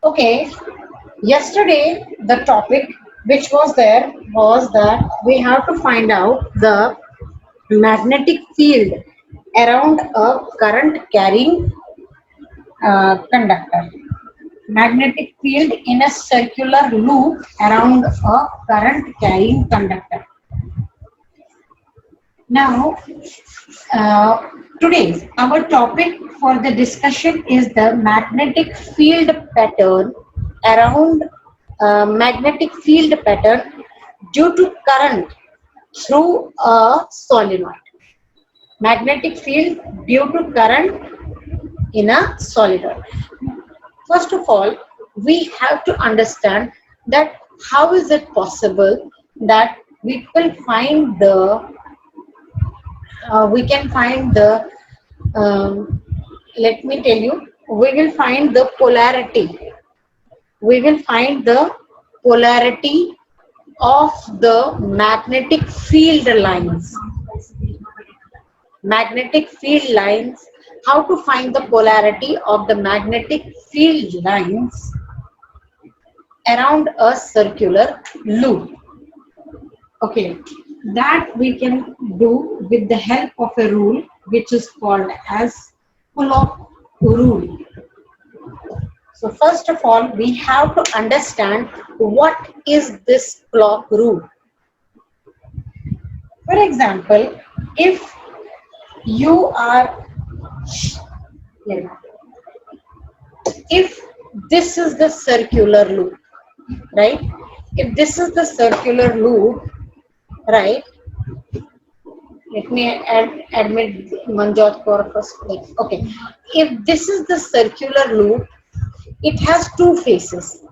Okay, yesterday the topic which was there was that we have to find out the magnetic field around a current carrying conductor. Magnetic field in a circular loop around a current carrying conductor. Now, uh, today our topic for the discussion is the magnetic field pattern around magnetic field pattern due to current through a solenoid. Magnetic field due to current in a solenoid. First of all, we have to understand that how is it possible that we can find the let me tell you, we will find the polarity. We will find the polarity of the magnetic field lines. Magnetic field lines. How to find the polarity of the magnetic field lines around a circular loop? Okay, that we can do with the help of a rule which is called as Coulomb rule. So first of all, we have to understand what is this clock rule. For example, if you are, if this is the circular loop, right? If this is the circular loop, right? Let me admit Manjot for first. Okay, if this is the circular loop, it has two faces.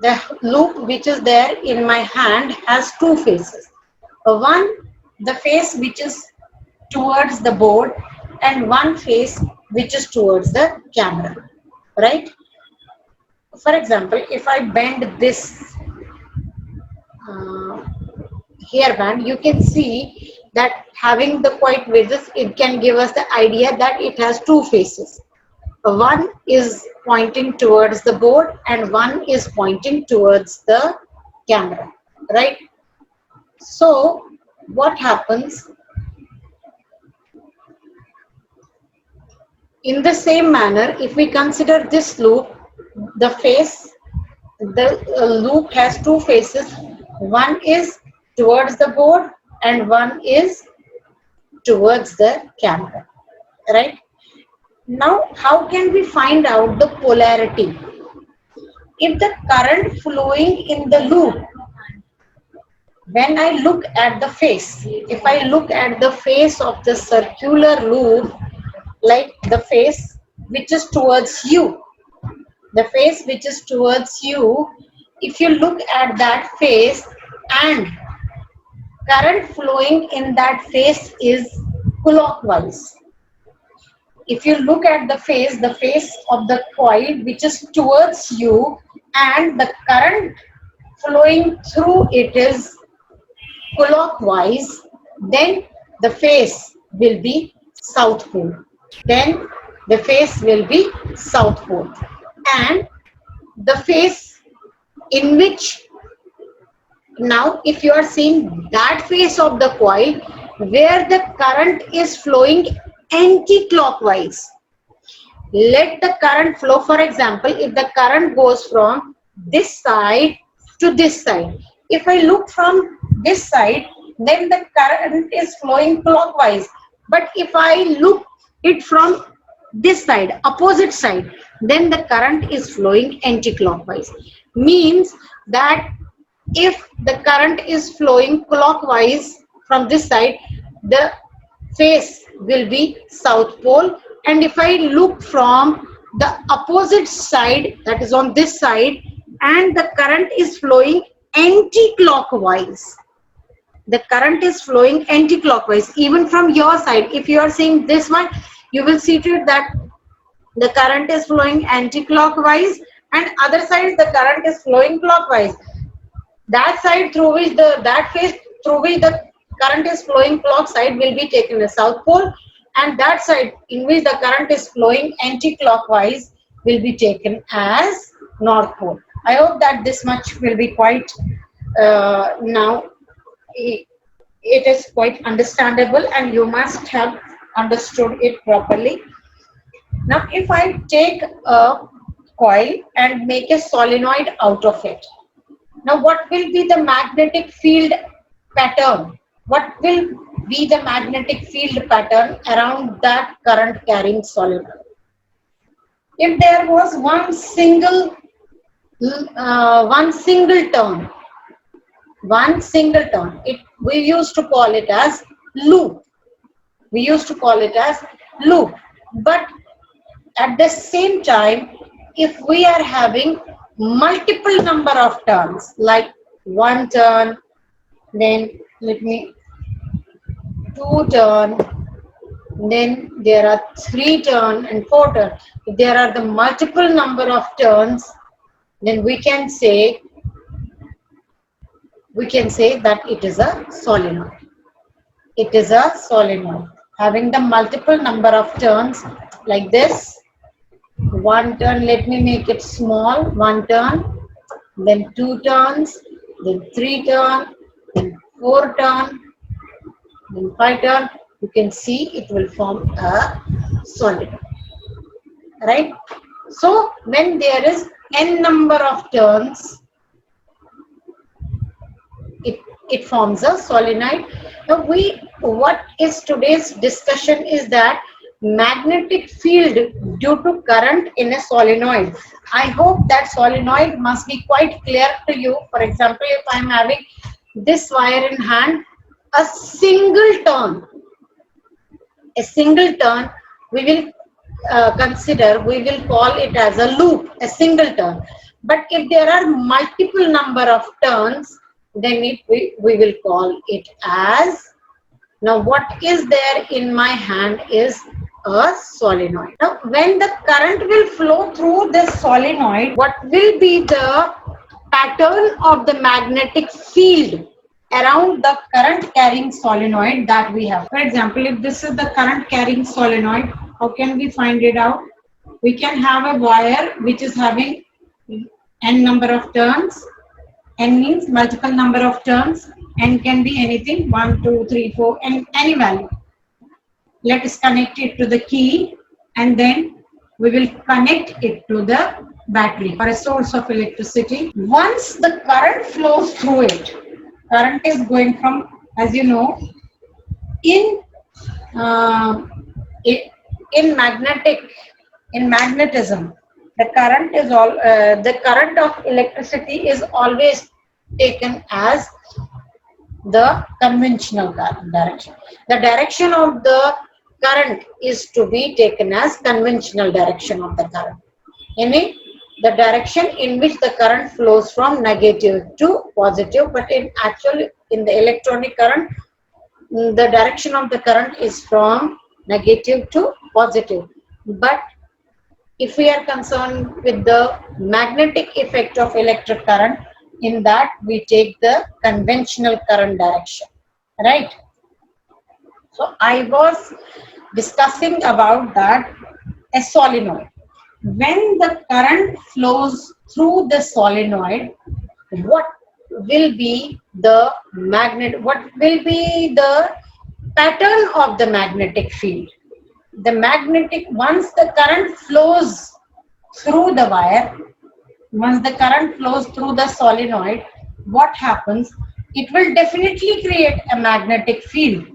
The loop which is there in my hand has two faces. One, the face which is towards the board, and one face which is towards the camera, right? For example, if I bend this uh, hairband, you can see that having the quite width, it can give us the idea that it has two faces. One is pointing towards the board and one is pointing towards the camera, right? So what happens in the same manner, if we consider this loop, the face, the loop has two faces. One is towards the board and one is towards the camera, right? Now, how can we find out the polarity? If the current flowing in the loop, when I look at the face, if I look at the face of the circular loop, like the face which is towards you, the face which is towards you, if you look at that face and current flowing in that face is clockwise. If you look at the face of the coil which is towards you and the current flowing through it is clockwise, then the face will be south pole. Then the face will be south pole. And the face in which, now if you are seeing that face of the coil where the current is flowing anti-clockwise, let the current flow. For example, if the current goes from this side to this side, if I look from this side, then the current is flowing clockwise. But if I look it from this side, opposite side, then the current is flowing anti-clockwise. Means that if the current is flowing clockwise from this side, the face will be south pole, and if I look from the opposite side, that is on this side, and the current is flowing anti-clockwise, the current is flowing anti-clockwise, even from your side, if you are seeing this one, you will see to it that the current is flowing anti-clockwise, and other side the current is flowing clockwise. That side through which that phase through which the current is flowing clock side will be taken as south pole, and that side in which the current is flowing anti-clockwise will be taken as North Pole. I hope that this much will be quite now it is quite understandable and you must have understood it properly. Now, if I take a coil and make a solenoid out of it, now what will be the magnetic field pattern? What will be the magnetic field pattern around that current carrying solenoid? If there was one single turn, we used to call it as loop. But at the same time, if we are having multiple number of turns, like one turn, then two turn, then there are three turn and four turn. If there are the multiple number of turns, then we can say that it is a solenoid. It is a solenoid having the multiple number of turns like this. One turn, let me make it small. One turn, then two turns, then three turn, then four turn, then five turn. You can see it will form a solenoid, right? So when there is n number of turns, it forms a solenoid. Now what is today's discussion is that magnetic field due to current in a solenoid. I hope that solenoid must be quite clear to you. For example, if I am having this wire in hand, a single turn, we will we will call it as a loop, a single turn. But if there are multiple number of turns, then we will call it as, now what is there in my hand is a solenoid. Now when the current will flow through this solenoid, what will be the pattern of the magnetic field around the current carrying solenoid that we have? For example, if this is the current carrying solenoid, how can we find it out? We can have a wire which is having n number of turns. N means multiple number of turns. N can be anything, 1, 2, 3, 4, and any value. Let us connect it to the key and then we will connect it to the battery or a source of electricity. Once the current flows through it, current is going from, as you know, in magnetism, the current is the current of electricity is always taken as the conventional direction. The direction of the current is to be taken as conventional direction of the current, meaning the direction in which the current flows from negative to positive. But in the electronic current, the direction of the current is from negative to positive. But if we are concerned with the magnetic effect of electric current, in that we take the conventional current direction, right? So I was discussing about that, a solenoid. When the current flows through the solenoid, what will be the pattern of the magnetic field? Once the current flows through the wire, once the current flows through the solenoid, what happens? It will definitely create a magnetic field.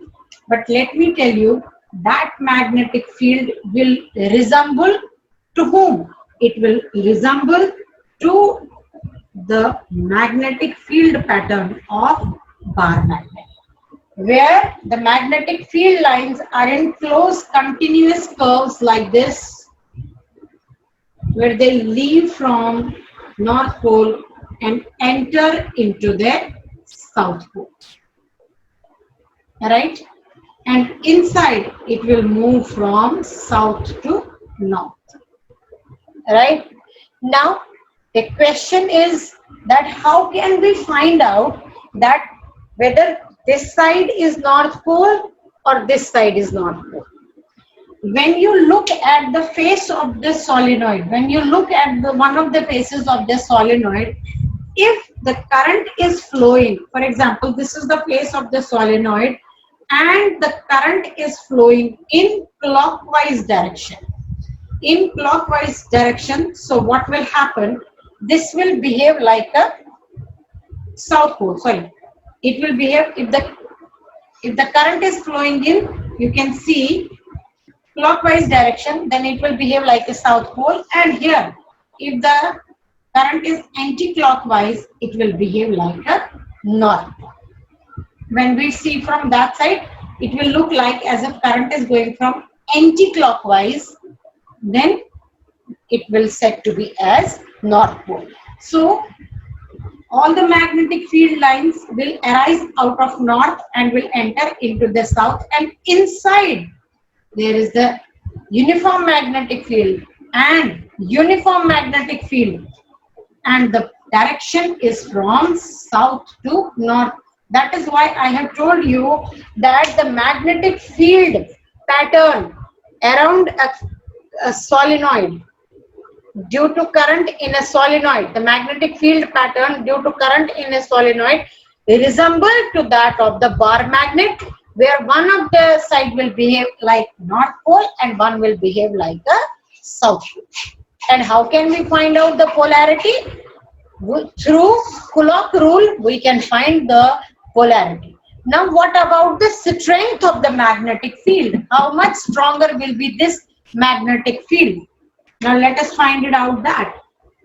But let me tell you, that magnetic field will resemble to whom? It will resemble to the magnetic field pattern of bar magnet, where the magnetic field lines are in close continuous curves like this, where they leave from North Pole and enter into the South Pole, right? And inside it will move from south to north, right? Now the question is that how can we find out that whether this side is North Pole or this side is North Pole? when you look at the face of the solenoid, when you look at the one of the faces of the solenoid, if the current is flowing, for example, this is the face of the solenoid and the current is flowing in clockwise direction. In clockwise direction, so what will happen? This will behave like a south pole. Sorry, it will behave if the current is flowing in, you can see clockwise direction, then it will behave like a south pole. And here, if the current is anti-clockwise, it will behave like a north pole. When we see from that side, it will look like as if current is going from anti-clockwise, then it will set to be as north pole. So all the magnetic field lines will arise out of north and will enter into the south, and inside there is the uniform magnetic field and uniform magnetic field, and the direction is from south to north. That is why I have told you that the magnetic field pattern around a solenoid due to current in a solenoid, the magnetic field pattern due to current in a solenoid resemble to that of the bar magnet, where one of the side will behave like north pole and one will behave like a south pole. And how can we find out the polarity? Through Coulomb rule, we can find the polarity. Now, what about the strength of the magnetic field? How much stronger will be this magnetic field? Now, let us find it out that.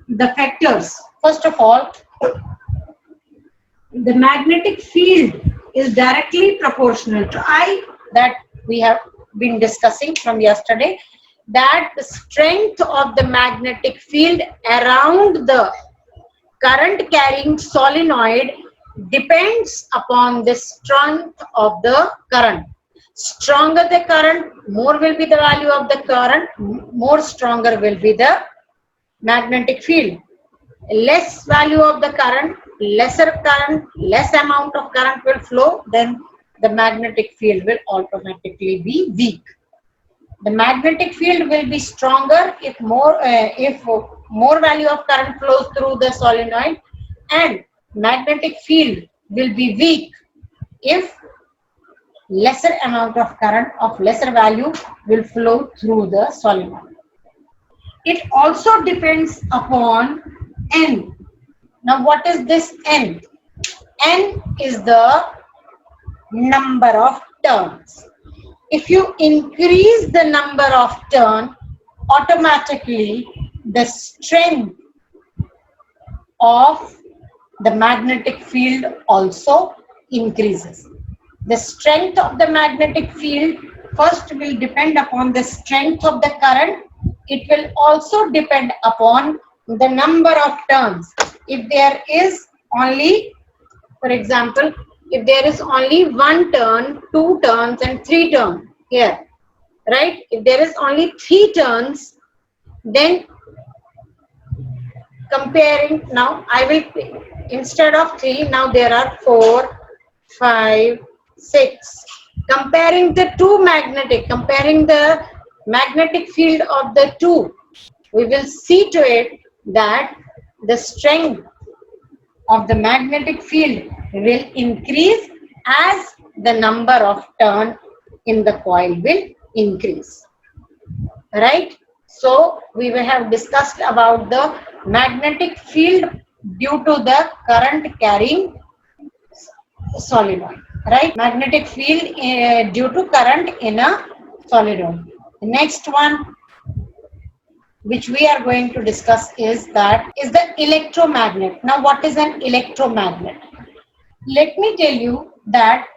The factors. First of all, the magnetic field is directly proportional to I, that we have been discussing from yesterday, that the strength of the magnetic field around the current carrying solenoid depends upon the strength of the current. Stronger the current, more will be the value of the current, more stronger will be the magnetic field. Less value of the current, lesser current, less amount of current will flow, then the magnetic field will automatically be weak. The magnetic field will be stronger if more value of current flows through the solenoid, and magnetic field will be weak if lesser amount of current of lesser value will flow through the solenoid. It also depends upon N. Now, what is this N? N is the number of turns. If you increase the number of turns, automatically the strength of the magnetic field also increases. The strength of the magnetic field first will depend upon the strength of the current. It will also depend upon the number of turns. If there is only, for example, if there is only 1 turn, 2 turns and 3 turns here, right? If there is only 3 turns, then comparing, now I will, instead of 3, now there are 4, 5, 6. Comparing the two comparing the magnetic field of the two, we will see to it that the strength of the magnetic field will increase as the number of turns in the coil will increase. Right? So, we will have discussed about the magnetic field due to the current carrying solenoid. Right? Magnetic field due to current in a solenoid. The next one which we are going to discuss is the electromagnet. Now, what is an electromagnet? Let me tell you that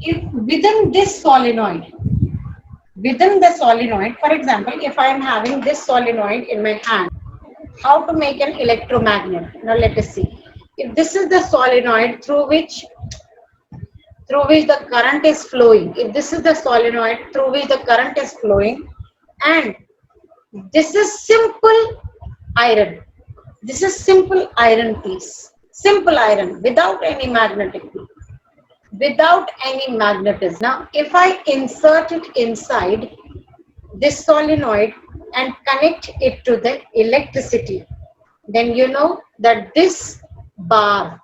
if within this solenoid, for example, if I am having this solenoid in my hand, how to make an electromagnet? Now, let us see. If this is the solenoid through which the current is flowing, if this is the solenoid through which the current is flowing, and this is simple iron. This is simple iron piece. Simple iron without any magnetic field. without any magnetism. Now, if I insert it inside this solenoid and connect it to the electricity, then you know that bar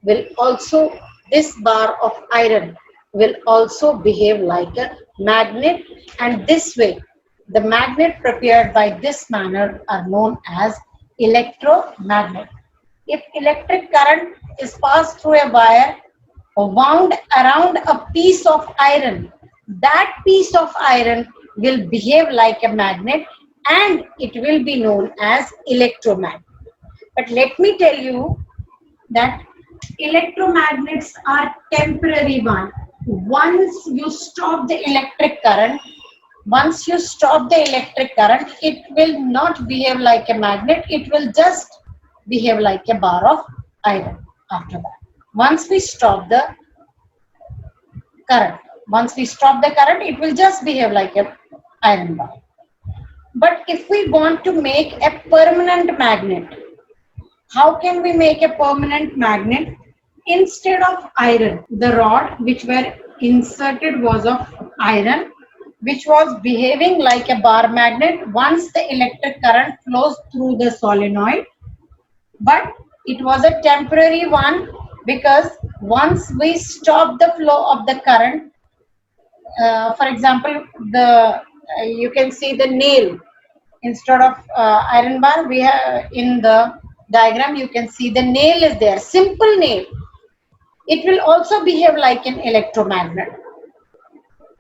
will also, this bar of iron will also behave like a magnet, and this way the magnet prepared by this manner are known as electromagnet. If electric current is passed through a wire wound around a piece of iron, that piece of iron will behave like a magnet and it will be known as electromagnet. But let me tell you that electromagnets are temporary one. Once you stop the electric current, it will not behave like a magnet, it will just behave like a bar of iron after that. Once we stop the current, it will just behave like a iron bar. But if we want to make a permanent magnet, how can we make a permanent magnet? Instead of iron, the rod which were inserted was of iron, which was behaving like a bar magnet once the electric current flows through the solenoid. But it was a temporary one, because once we stop the flow of the current, for example, you can see the nail instead of iron bar. We have in the diagram, you can see the nail is there, simple nail. It will also behave like an electromagnet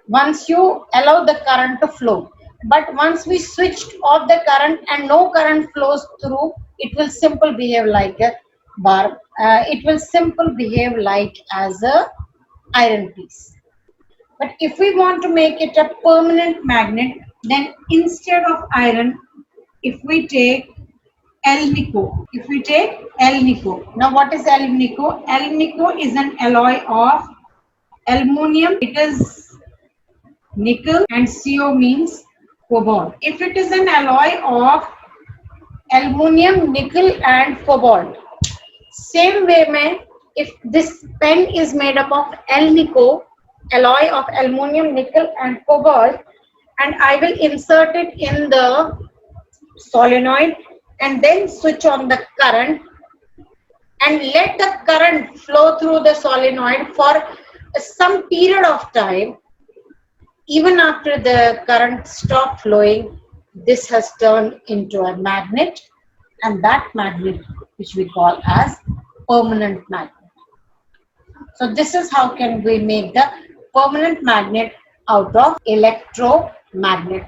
once you allow the current to flow. But once we switched off the current and no current flows through, it will simply behave like a bar. It will simply behave like as a iron piece. But if we want to make it a permanent magnet, then instead of iron, if we take Alnico. Now what is Alnico? Alnico is an alloy of aluminium. It is nickel and CO means cobalt. If it is an alloy of aluminium, nickel and cobalt, same way mein, if this pen is made up of Alnico, alloy of aluminium, nickel and cobalt, and I will insert it in the solenoid and then switch on the current and let the current flow through the solenoid for some period of time. Even after the current stopped flowing, this has turned into a magnet, and that magnet which we call as permanent magnet. So this is how can we make the permanent magnet out of electromagnet.